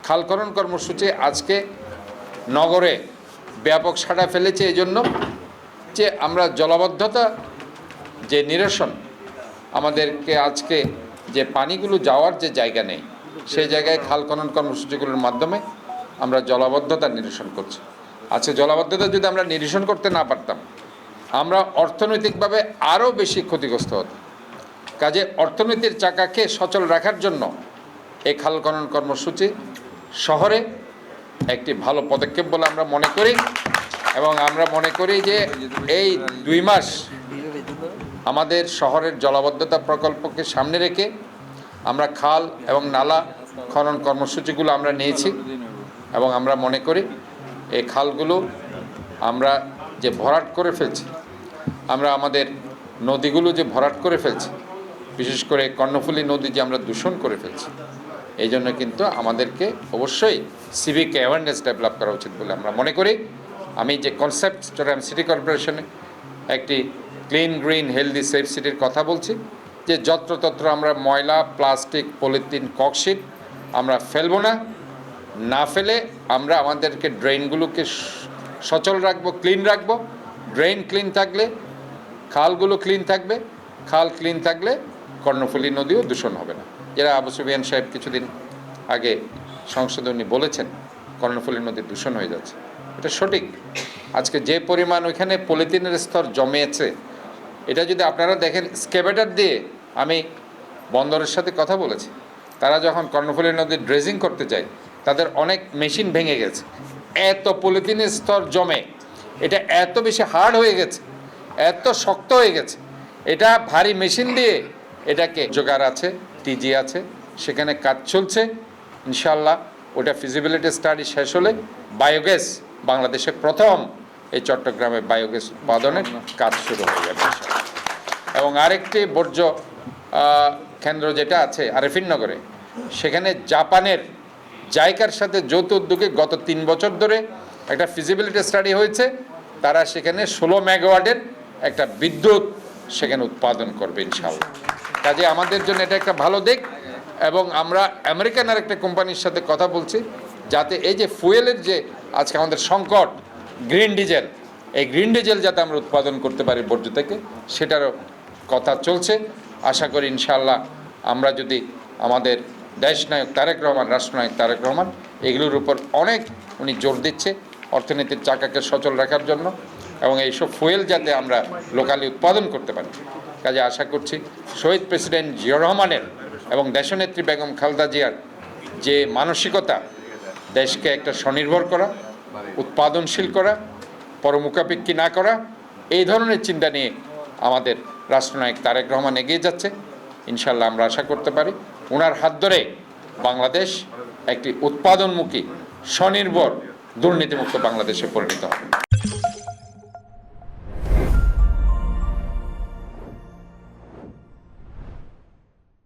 খালখনন কর্মসূচি আজকে নগরে ব্যাপক সাড়া ফেলেছে এই জন্য যে আমরা জলাবদ্ধতা যে নিরসন আমাদেরকে আজকে যে পানিগুলো যাওয়ার যে জায়গা নেই সেই জায়গায় খাল খনন কর্মসূচিগুলোর মাধ্যমে আমরা জলাবদ্ধতা নিরসন করছি। আজকে জলাবদ্ধতা যদি আমরা নিরসন করতে না পারতাম আমরা অর্থনৈতিকভাবে আরও বেশি ক্ষতিগ্রস্ত হতাম। কাজে অর্থনীতির চাকাকে সচল রাখার জন্য এই খাল খনন কর্মসূচি শহরে একটি ভালো পদক্ষেপ বলে আমরা মনে করি এবং আমরা মনে করি যে এই 2 মাস আমাদের শহরের জলাবদ্ধতা প্রকল্পকে সামনে রেখে আমরা খাল এবং নালা খনন কর্মসূচিগুলো আমরা নিয়েছি এবং আমরা মনে করি এই খালগুলো আমরা যে ভরাট করে ফেলছি, আমরা আমাদের নদীগুলো যে ভরাট করে ফেলছি, বিশেষ করে কর্ণফুলী নদী যে আমরা দূষণ করে ফেলছি, এই জন্য কিন্তু আমাদেরকে অবশ্যই সিভিক অ্যাওয়ারনেস ডেভেলপ করা উচিত বলে আমরা মনে করি। আমি যে কনসেপ্ট চট্টগ্রাম সিটি কর্পোরেশনে একটি ক্লিন গ্রিন হেলদি সেফ সিটির কথা বলছি, যে যত্রতত্র আমরা ময়লা প্লাস্টিক পলিথিন ককশিট আমরা ফেলবো না, না ফেলে আমরা আমাদেরকে ড্রেনগুলোকে সচল রাখবো, ক্লিন রাখবো। ড্রেন ক্লিন থাকলে খালগুলো ক্লিন থাকবে, খাল ক্লিন থাকলে কর্ণফুলী নদীও দূষণ হবে না। যারা আবু সুফিয়ান সাহেব কিছুদিন আগে সংসদে উনি বলেছেন কর্ণফুলী নদী দূষণ হয়ে যাচ্ছে, এটা সঠিক। আজকে যে পরিমাণ ওইখানে পলিথিনের স্তর জমেছে, এটা যদি আপনারা দেখেন স্কেভেটার দিয়ে, আমি বন্দরের সাথে কথা বলেছি, তারা যখন কর্ণফুলী নদীর ড্রেজিং করতে যায় তাদের অনেক মেশিন ভেঙে গেছে, এত পলিথিনের স্তর জমে, এটা এত বেশি হার্ড হয়ে গেছে, এত শক্ত হয়ে গেছে, এটা ভারী মেশিন দিয়ে এটাকে জোগাড় আছে, টিজি আছে, সেখানে কাজ চলছে। ইনশাল্লাহ ওটা ফিজিবিলিটি স্টাডি শেষ হলে বায়োগ্যাস বাংলাদেশে প্রথম এই চট্টগ্রামে বায়োগ্যাস উৎপাদনের কাজ শুরু হয়ে যাবে। এবং আরেকটি বর্জ্য কেন্দ্র যেটা আছে আরেফিনগরে, সেখানে জাপানের জাইকার সাথে যৌথ উদ্যোগে গত 3 বছর ধরে একটা ফিজিবিলিটি স্টাডি হয়েছে, তারা সেখানে 16 মেগাওয়াটের একটা বিদ্যুৎ সেখানে উৎপাদন করবে ইনশাআল্লাহ। কাজে আমাদের জন্য এটা একটা ভালো দিক। এবং আমরা আমেরিকান আরেকটা কোম্পানির সাথে কথা বলছি, যাতে এই যে ফুয়েলের যে আজকে আমাদের সংকট, গ্রিন ডিজেল, এই গ্রিন ডিজেল যাতে আমরা উৎপাদন করতে পারি বর্জ্য থেকে, সেটারও কথা চলছে। আশা করি ইনশাআল্লাহ আমরা যদি আমাদের দেশনায়ক তারেক রহমান, রাষ্ট্রনায়ক তারেক রহমান এগুলোর উপর অনেক উনি জোর দিচ্ছে অর্থনীতির চাকাকে সচল রাখার জন্য, এবং এইসব ফুয়েল যাতে আমরা লোকালি উৎপাদন করতে পারি। কাজে আশা করছি শহীদ প্রেসিডেন্ট জিয়াউর রহমানের এবং দেশনেত্রী বেগম খালেদা জিয়ার যে মানসিকতা, দেশকে একটা স্বনির্ভর করা, উৎপাদনশীল করা, পরমুখাপেক্ষী না করা, এই ধরনের চিন্তা নিয়ে আমাদের রাষ্ট্রনায়ক তারেক রহমান এগিয়ে যাচ্ছে। ইনশাল্লাহ আমরা আশা করতে পারি ওনার হাত ধরে বাংলাদেশ একটি উৎপাদনমুখী, স্বনির্ভর, দুর্নীতিমুক্ত বাংলাদেশে পরিণত হবে।